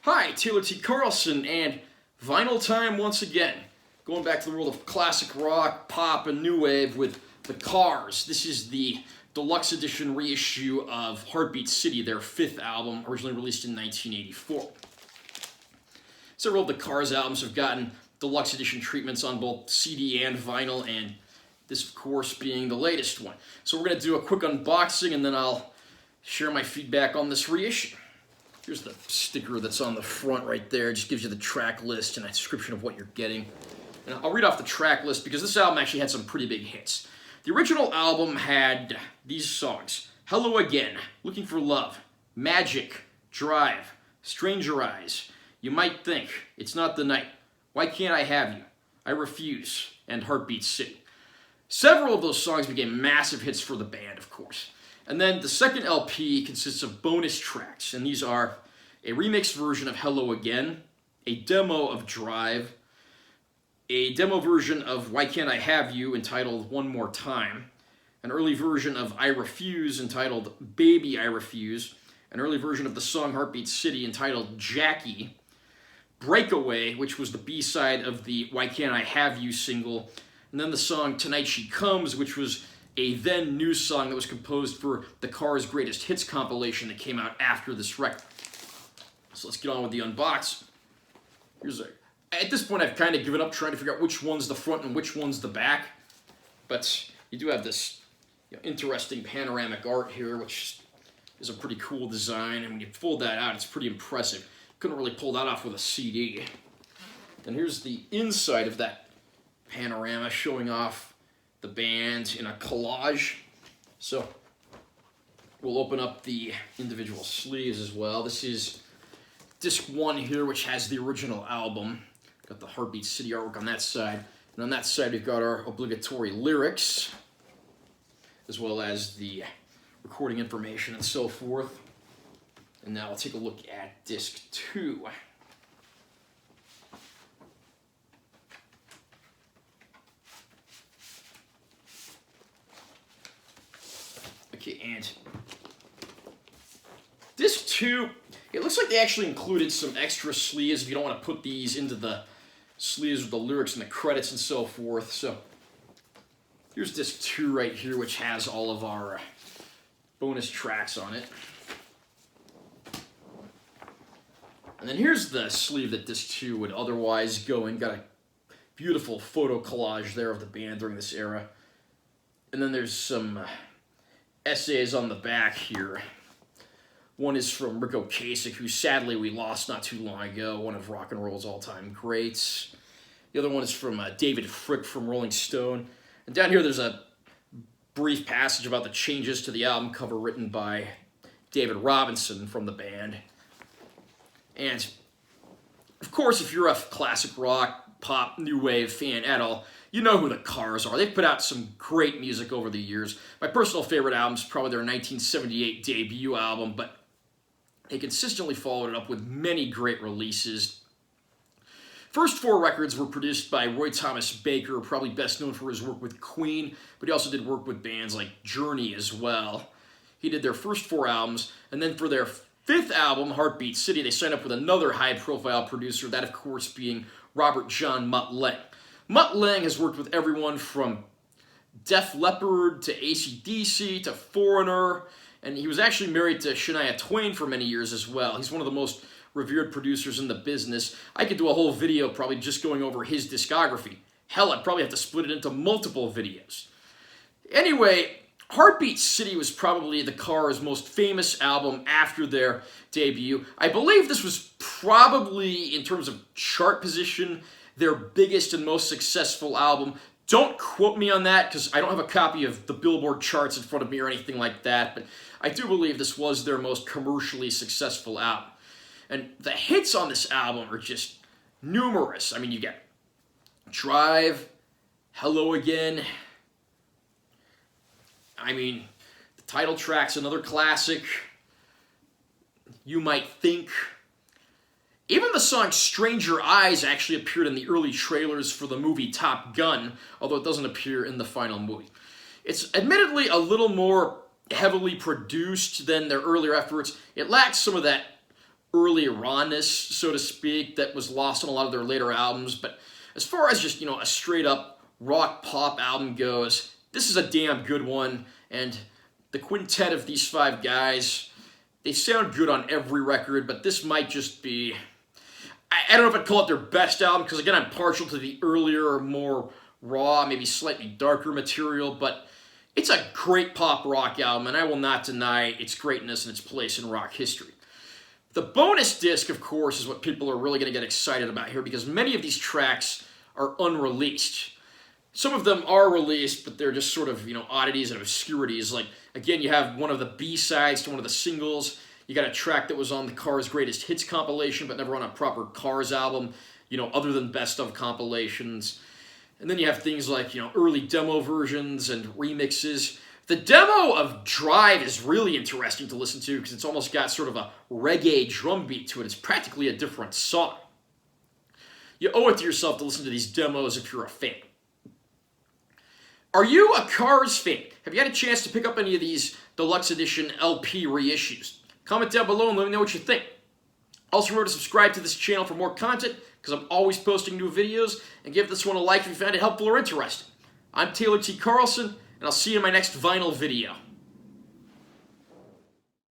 Hi, Taylor T. Carlson, and vinyl time once again. Going back to the world of classic rock, pop, and new wave with the Cars. This is the deluxe edition reissue of Heartbeat City, their fifth album, originally released in 1984. Several of the Cars albums have gotten deluxe edition treatments on both CD and vinyl, and this, of course, being the latest one. So we're going to do a quick unboxing, and then I'll share my feedback on this reissue. Here's the sticker that's on the front right there. It just gives you the track list and a description of what you're getting. And I'll read off the track list because this album actually had some pretty big hits. The original album had these songs: Hello Again, Looking for Love, Magic, Drive, Stranger Eyes, You Might Think, It's Not the Night, Why Can't I Have You, I Refuse, and Heartbeat City. Several of those songs became massive hits for the band, of course. And then the second LP consists of bonus tracks, and these are a remixed version of Hello Again, a demo of Drive, a demo version of Why Can't I Have You entitled One More Time, an early version of I Refuse entitled Baby I Refuse, an early version of the song Heartbeat City entitled Jackie, Breakaway, which was the B-side of the Why Can't I Have You single, and then the song Tonight She Comes, which was a then new song that was composed for the Cars' Greatest Hits compilation that came out after this record. So let's get on with the unboxing. At this point, I've kind of given up trying to figure out which one's the front and which one's the back. But you do have this interesting panoramic art here, which is a pretty cool design. And when you fold that out, it's pretty impressive. Couldn't really pull that off with a CD. And here's the inside of that panorama, showing off the band in a collage. So we'll open up the individual sleeves as well. This is disc 1 here, which has the original album. Got the Heartbeat City artwork on that side. And on that side, we've got our obligatory lyrics, as well as the recording information and so forth. And now I'll take a look at disc 2. Okay, and disc 2, it looks like they actually included some extra sleeves if you don't want to put these into the sleeves with the lyrics and the credits and so forth. So here's disc 2 right here, which has all of our bonus tracks on it. And then here's the sleeve that disc 2 would otherwise go in. Got a beautiful photo collage there of the band during this era. And then there's some essays on the back here. One is from Rick Ocasek, who sadly we lost not too long ago, one of rock and roll's all-time greats. The other one is from David Frick from Rolling Stone. And down here there's a brief passage about the changes to the album cover written by David Robinson from the band. And, of course, if you're a classic rock, pop, new wave fan at all, you know who the Cars are. They've put out some great music over the years. My personal favorite album is probably their 1978 debut album, but they consistently followed it up with many great releases. First 4 records were produced by Roy Thomas Baker, probably best known for his work with Queen, but he also did work with bands like Journey as well. He did their first 4 albums, and then for their 5th album, Heartbeat City, they signed up with another high-profile producer, that of course being Robert John Mutt Lange. Mutt Lange has worked with everyone from Def Leppard to AC/DC to Foreigner, and he was actually married to Shania Twain for many years as well. He's one of the most revered producers in the business. I could do a whole video probably just going over his discography. Hell, I'd probably have to split it into multiple videos. Anyway, Heartbeat City was probably the Cars' most famous album after their debut. I believe this was probably, in terms of chart position, their biggest and most successful album. Don't quote me on that, because I don't have a copy of the Billboard charts in front of me or anything like that, but I do believe this was their most commercially successful album. And the hits on this album are just numerous. I mean, you get Drive, Hello Again. I mean, the title track's another classic. You Might Think. Even the song Stranger Eyes actually appeared in the early trailers for the movie Top Gun, although it doesn't appear in the final movie. It's admittedly a little more heavily produced than their earlier efforts. It lacks some of that early rawness, so to speak, that was lost on a lot of their later albums. But as far as just, a straight up rock pop album goes, this is a damn good one. And the quintet of these 5 guys, they sound good on every record, but this might just be, I don't know if I'd call it their best album, because again, I'm partial to the earlier, more raw, maybe slightly darker material, but it's a great pop rock album, and I will not deny its greatness and its place in rock history. The bonus disc, of course, is what people are really going to get excited about here, because many of these tracks are unreleased. Some of them are released, but they're just sort of, oddities and obscurities. Like, again, you have one of the B-sides to one of the singles. You got a track that was on the Cars Greatest Hits compilation, but never on a proper Cars album, other than best of compilations. And then you have things like, early demo versions and remixes. The demo of Drive is really interesting to listen to because it's almost got sort of a reggae drum beat to it. It's practically a different song. You owe it to yourself to listen to these demos if you're a fan. Are you a Cars fan? Have you had a chance to pick up any of these Deluxe Edition LP reissues? Comment down below and let me know what you think. Also remember to subscribe to this channel for more content, because I'm always posting new videos, and give this one a like if you found it helpful or interesting. I'm Taylor T. Carlson, and I'll see you in my next vinyl video.